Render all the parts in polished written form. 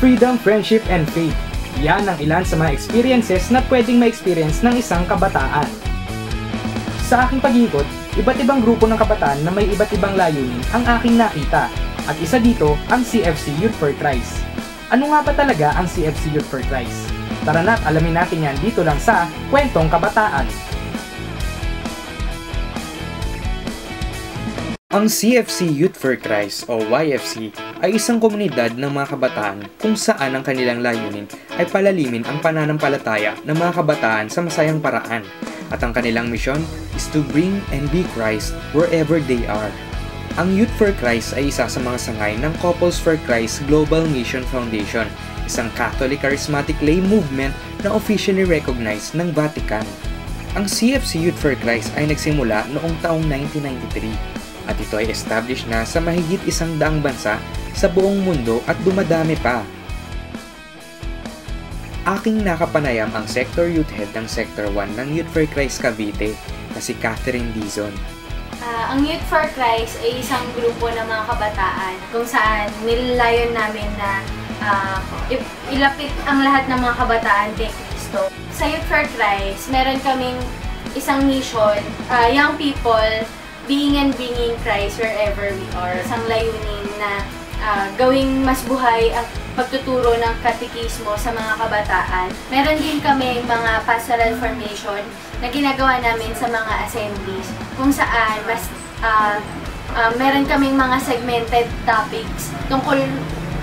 Freedom, friendship, and faith. Yan ang ilan sa mga experiences na pwedeng ma-experience ng isang kabataan. Sa aking pag-ikot, iba't ibang grupo ng kabataan na may iba't ibang layunin ang aking nakita. At isa dito ang CFC Youth for Christ. Ano nga ba talaga ang CFC Youth for Christ? Tara na't alamin natin yan dito lang sa Kwentong Kabataan. Ang CFC Youth for Christ o YFC ay isang komunidad ng mga kabataan kung saan ang kanilang layunin ay palalimin ang pananampalataya ng mga kabataan sa masayang paraan. At ang kanilang misyon is to bring and be Christ wherever they are. Ang Youth for Christ ay isa sa mga sangay ng Couples for Christ Global Mission Foundation, isang Catholic charismatic lay movement na officially recognized ng Vatican. Ang CFC Youth for Christ ay nagsimula noong taong 1993 at ito ay established na sa mahigit 100 bansa sa buong mundo at dumadami pa. Aking nakapanayam ang Sector Youth Head ng Sector 1 ng Youth for Christ Cavite na si Catherine Dizon. Ang Youth for Christ ay isang grupo ng mga kabataan kung saan nilalayon namin na ilapit ang lahat ng mga kabataan kay Kristo. Sa Youth for Christ, meron kaming isang mission, young people, being and bringing Christ wherever we are. Isang layunin na gawing mas buhay ang pagtuturo ng katekismo sa mga kabataan. Meron din kami mga pastoral formation na ginagawa namin sa mga assemblies kung saan mas meron kaming mga segmented topics tungkol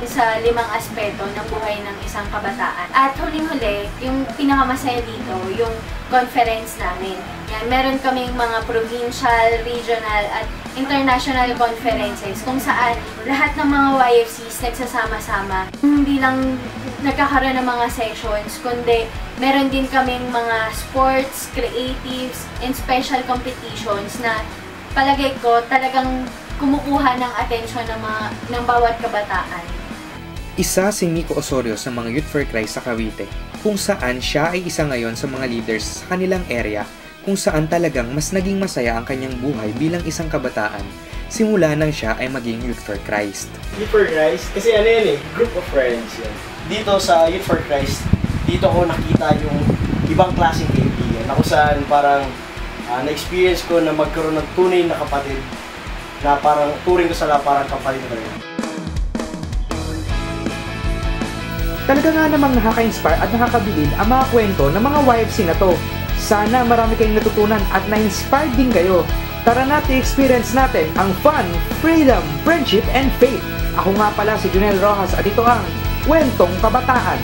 sa 5 aspeto ng buhay ng isang kabataan. At huling-huli, yung pinakamasaya dito, yung conference namin. Yan, meron kaming mga provincial, regional, at international conferences kung saan lahat ng mga YFCs nagsasama-sama. Hindi lang nagkakaroon ng mga sessions, kundi meron din kaming mga sports, creatives, and special competitions na palagay ko talagang kumukuha ng atensyon ng bawat kabataan. Isa si Miko Osorio sa mga Youth for Christ sa Cavite, kung saan siya ay isa ngayon sa mga leaders sa kanilang area kung saan talagang mas naging masaya ang kanyang buhay bilang isang kabataan simula nang siya ay maging Youth for Christ. Youth for Christ, kasi ano yan group of friends yan. Dito sa Youth for Christ, dito ko nakita yung ibang klaseng kaibigan na kung saan parang na-experience ko na magkaroon ng tunay na kapatid na parang turing ko sila parang kapatid na rin. Talaga nga namang nakaka-inspire at nakakabilib ang mga kwento ng mga YFC na to. Sana marami kayong natutunan at na-inspired din kayo. Tara natin experience natin ang fun, freedom, friendship, and faith. Ako nga pala si Junel Rojas at ito ang Kwentong Kabataan.